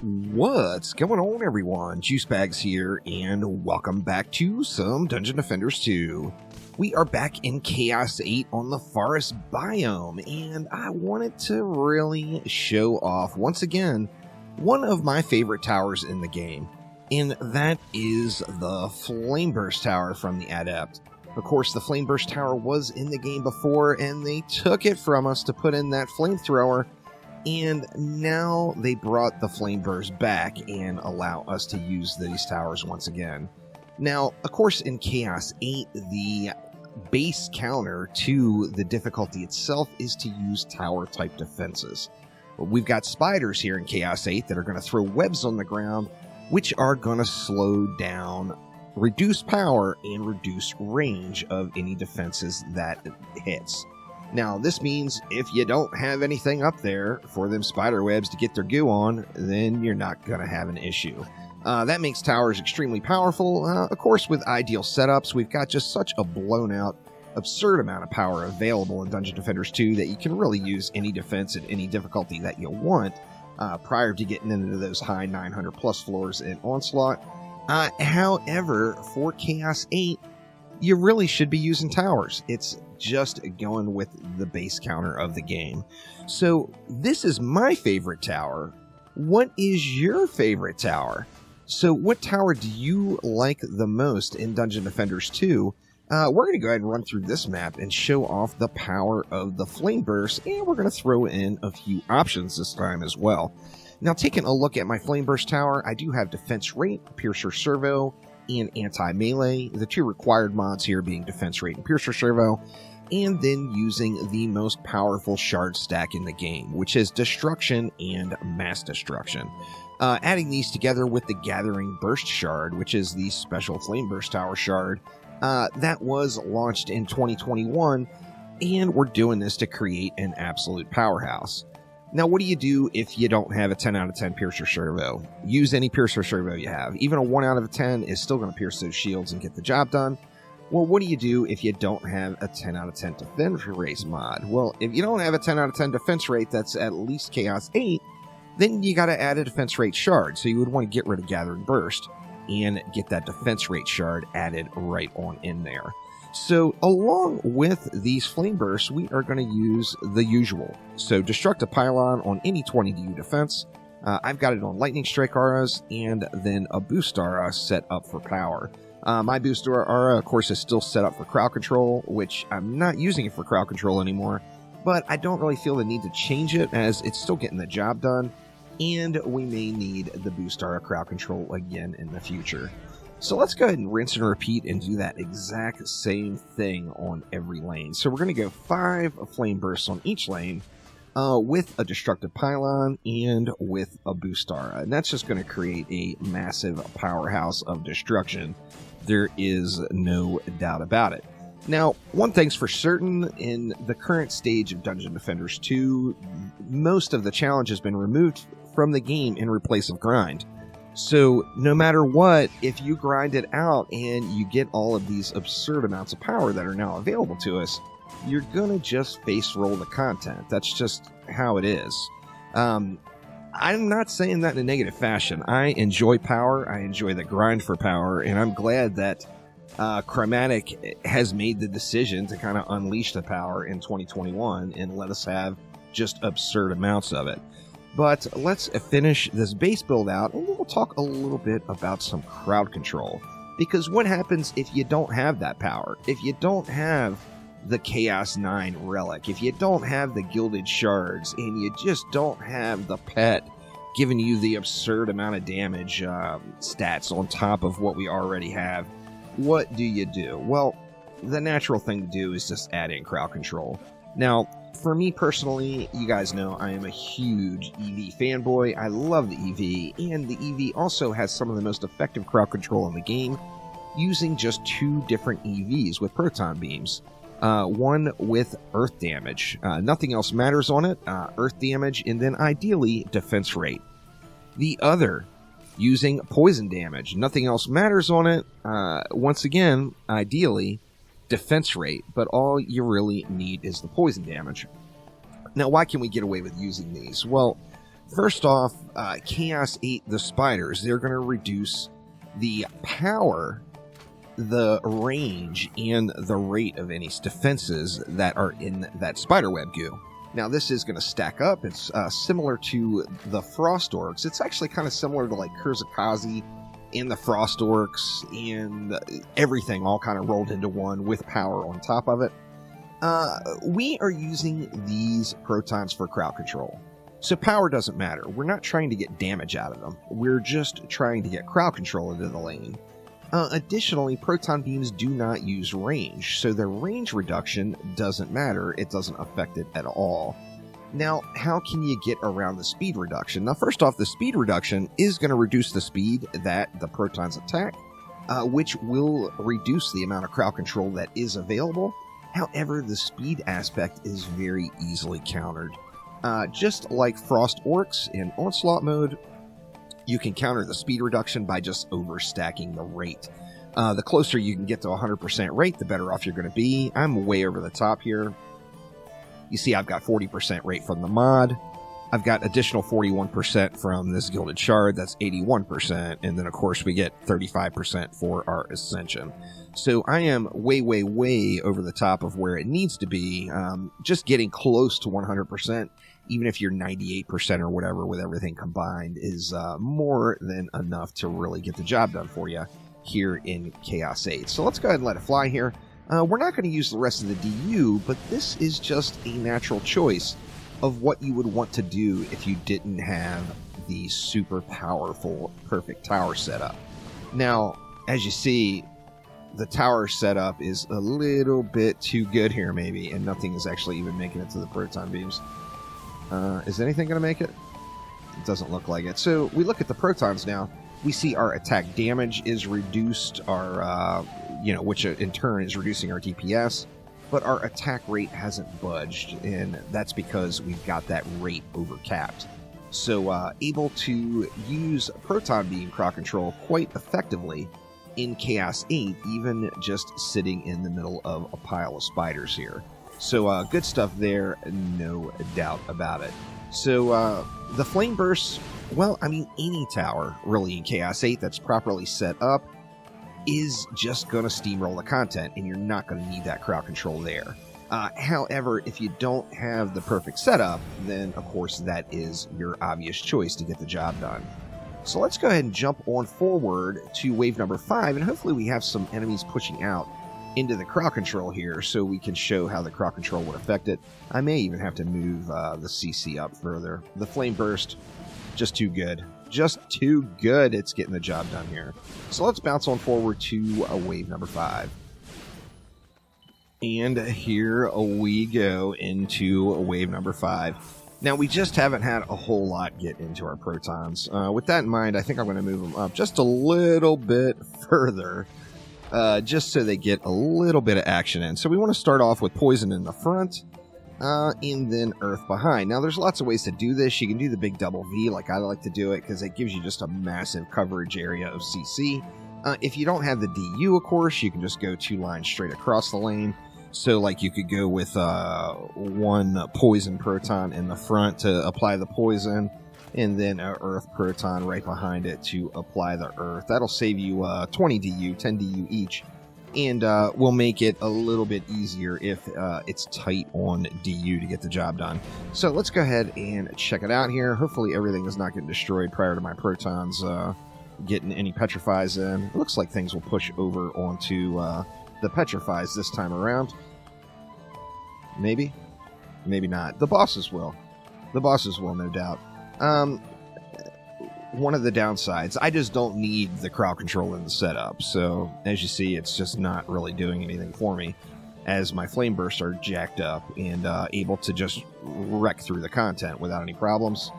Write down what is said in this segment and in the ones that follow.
What's going on, everyone? Juicebags here, and welcome back to some Dungeon Defenders 2. We are back in Chaos 8 on the Forest Biome, and I wanted to really show off, once again, one of my favorite towers in the game, and that is the Flameburst Tower from the Adept. Of course, the Flameburst Tower was in the game before, and they took it from us to put in that flamethrower, and now they brought the Flameburst back and allow us to use these towers once again. Now, of course, in Chaos 8, the base counter to the difficulty itself is to use tower-type defenses. We've got spiders here in Chaos 8 that are going to throw webs on the ground, which are going to slow down, reduce power, and reduce range of any defenses that it hits. Now, this means if you don't have anything up there for them spider webs to get their goo on, then you're not going to have an issue. That makes towers extremely powerful. Of course, with ideal setups, we've got just such a blown out, absurd amount of power available in Dungeon Defenders 2 that you can really use any defense at any difficulty that you want prior to getting into those high 900 plus floors in Onslaught. However, for Chaos 8, you really should be using towers. It's just going with the base counter of the game. So this is my favorite tower. What is your favorite tower? So what tower do you like the most in Dungeon Defenders 2? We're going to go ahead and run through this map and show off the power of the Flameburst, and we're going to throw in a few options this time as well. Now, taking a look at my Flameburst tower, I do have Defense Rate, Piercer Servo, and Anti-Melee, the two required mods here being Defense Rate and Piercer Servo, and then using the most powerful shard stack in the game, which is Destruction and Mass Destruction. Adding these together with the Gathering Burst Shard, which is the special Flameburst Tower shard, that was launched in 2021, and we're doing this to create an absolute powerhouse. Now, what do you do if you don't have a 10 out of 10 Piercer Servo? Use any Piercer Servo you have. Even a 1 out of 10 is still going to pierce those shields and get the job done. Well, what do you do if you don't have a 10 out of 10 defense rate mod? Well, if you don't have a 10 out of 10 defense rate that's at least Chaos 8, then you got to add a defense rate shard. So you would want to get rid of Gathering Burst and get that defense rate shard added right on in there. So along with these Flamebursts, we are going to use the usual. So Destruct a Pylon on any 20 DU defense. I've got it on Lightning Strike auras, and then a Boost aura set up for power. My Boost aura, of course, is still set up for crowd control, which I'm not using it for crowd control anymore, but I don't really feel the need to change it as it's still getting the job done, and we may need the Boost aura crowd control again in the future. So let's go ahead and rinse and repeat and do that exact same thing on every lane. So we're going to go 5 Flamebursts on each lane with a Destructive Pylon and with a Boost aura. And that's just going to create a massive powerhouse of destruction. There is no doubt about it. Now, one thing's for certain, in the current stage of Dungeon Defenders 2, most of the challenge has been removed from the game in replace of grind. So no matter what, if you grind it out and you get all of these absurd amounts of power that are now available to us, you're going to just face roll the content. That's just how it is. I'm not saying that in a negative fashion. I enjoy power. I enjoy the grind for power, and I'm glad that Chromatic has made the decision to kind of unleash the power in 2021 and let us have just absurd amounts of it. But let's finish this base build out, and then we'll talk a little bit about some crowd control. Because what happens if you don't have that power? If you don't have the Chaos 9 relic, if you don't have the Gilded Shards, and you just don't have the pet giving you the absurd amount of damage stats on top of what we already have, what do you do? Well, the natural thing to do is just add in crowd control. Now, for me personally, you guys know I am a huge EV fanboy. I love the EV, and the EV also has some of the most effective crowd control in the game, using just 2 different EVs with proton beams. One with earth damage. Nothing else matters on it. Earth damage, and then ideally defense rate. The other using poison damage. Nothing else matters on it. Once again, ideally defense rate, but all you really need is the poison damage. Now, why can we get away with using these? Well, First off, Chaos 8, the spiders, they're going to reduce the power, the range, and the rate of any defenses that are in that spiderweb goo. Now, this is going to stack up. It's similar to the Frost Orcs. It's actually kind of similar to like Kurzakazi and the Frost Orcs and everything all kind of rolled into one with power on top of it. We are using these protons for crowd control. So power doesn't matter. We're not trying to get damage out of them. We're just trying to get crowd control into the lane. Additionally, proton beams do not use range, so their range reduction doesn't matter. It doesn't affect it at all. Now, how can you get around the speed reduction? Now, first off, the speed reduction is going to reduce the speed that the protons attack, which will reduce the amount of crowd control that is available. However, the speed aspect is very easily countered. Just like Frost Orcs in Onslaught mode, you can counter the speed reduction by just overstacking the rate. The closer you can get to 100% rate, the better off you're going to be. I'm way over the top here. You see I've got 40% rate from the mod. I've got additional 41% from this Gilded Shard. That's 81%. And then, of course, we get 35% for our Ascension. So I am way, way, way over the top of where it needs to be. Just getting close to 100%, even if you're 98% or whatever with everything combined, is more than enough to really get the job done for you here in Chaos 8. So let's go ahead and let it fly here. We're not going to use the rest of the DU, but this is just a natural choice of what you would want to do if you didn't have the super powerful perfect tower setup. Now, as you see, the tower setup is a little bit too good here maybe, and nothing is actually even making it to the proton beams. Is anything going to make it? It doesn't look like it. So we look at the protons now. We see our attack damage is reduced, our which in turn is reducing our DPS. But our attack rate hasn't budged, and that's because we've got that rate overcapped. So able to use proton beam crowd control quite effectively in Chaos 8, even just sitting in the middle of a pile of spiders here. So good stuff there, no doubt about it. So the Flamebursts, well, I mean, any tower really in Chaos 8 that's properly set up is just going to steamroll the content, and you're not going to need that crowd control there. However, if you don't have the perfect setup, then of course that is your obvious choice to get the job done. So let's go ahead and jump on forward to wave number 5, and hopefully we have some enemies pushing out into the crowd control here so we can show how the crowd control would affect it. I may even have to move the CC up further. The Flameburst, just too good. Just too good. It's getting the job done here. So let's bounce on forward to wave number 5. And here we go into wave number 5. Now, we just haven't had a whole lot get into our protons. With that in mind, I think I'm going to move them up just a little bit further, just so they get a little bit of action in. So we want to start off with poison in the front. And then earth behind. Now, there's lots of ways to do this. You can do the big double V like I like to do it because it gives you just a massive coverage area of CC. If you don't have the DU, of course, you can just go 2 lines straight across the lane. So, like, you could go with 1 poison proton in the front to apply the poison, and then an earth proton right behind it to apply the earth. That'll save you 20 DU, 10 DU each. And will make it a little bit easier if it's tight on DU to get the job done. So let's go ahead and check it out here. Hopefully everything is not getting destroyed prior to my protons getting any petrifies in. It looks like things will push over onto the petrifies this time around. Maybe. Maybe not. The bosses will. The bosses will, no doubt. One of the downsides, I just don't need the crowd control in the setup. So, as you see, it's just not really doing anything for me, as my Flamebursts are jacked up and able to just wreck through the content without any problems.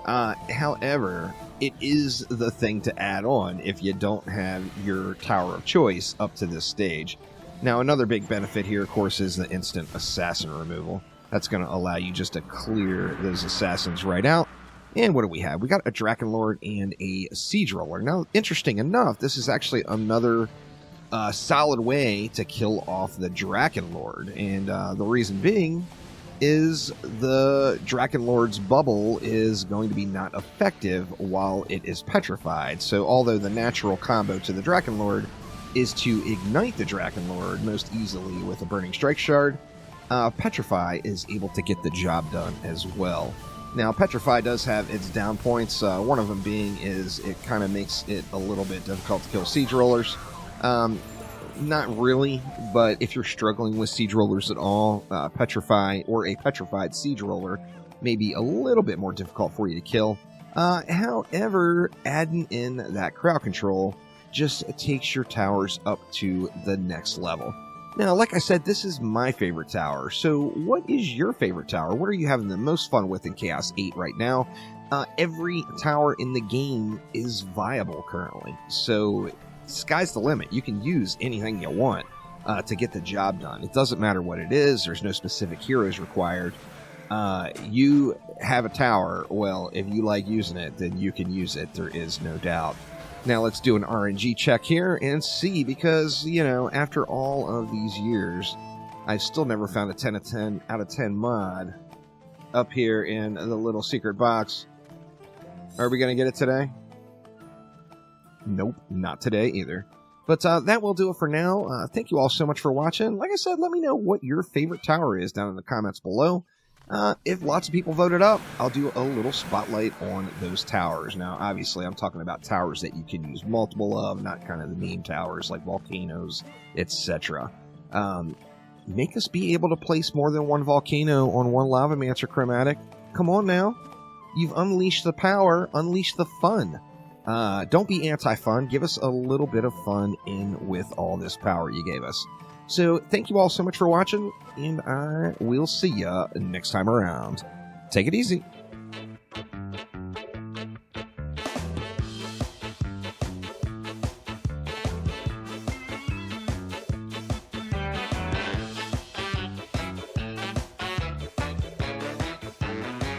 However, it is the thing to add on if you don't have your tower of choice up to this stage. Now, another big benefit here, of course, is the instant assassin removal. That's going to allow you just to clear those assassins right out. And what do we have? We got a Drakenlord and a Siege Roller. Now, interesting enough, this is actually another solid way to kill off the Drakenlord. And the reason being is the Drakenlord's bubble is going to be not effective while it is petrified. So although the natural combo to the Drakenlord is to ignite the Drakenlord most easily with a Burning Strike Shard, Petrify is able to get the job done as well. Now, Petrify does have its down points. One of them being is it kind of makes it a little bit difficult to kill Siege Rollers. Not really, but if you're struggling with Siege Rollers at all, Petrify or a Petrified Siege Roller may be a little bit more difficult for you to kill. However, adding in that crowd control just takes your towers up to the next level. Now, like I said, this is my favorite tower. So what is your favorite tower? What are you having the most fun with in Chaos 8 right now? Every tower in the game is viable currently. So sky's the limit. You can use anything you want to get the job done. It doesn't matter what it is. There's no specific heroes required. You have a tower. Well, if you like using it, then you can use it. There is no doubt. Now let's do an RNG check here and see, because, you know, after all of these years, I've still never found a 10 out of 10 mod up here in the little secret box. Are we going to get it today? Nope, not today either. But that will do it for now. Thank you all so much for watching. Like I said, let me know what your favorite tower is down in the comments below. If lots of people voted up, I'll do a little spotlight on those towers. Now, obviously, I'm talking about towers that you can use multiple of, not kind of the meme towers like volcanoes, etc. Make us be able to place more than one volcano on one Lavamancer Chromatic. Come on now. You've unleashed the power, unleash the fun. Don't be anti-fun. Give us a little bit of fun in with all this power you gave us. So, thank you all so much for watching, and I will see ya next time around. Take it easy.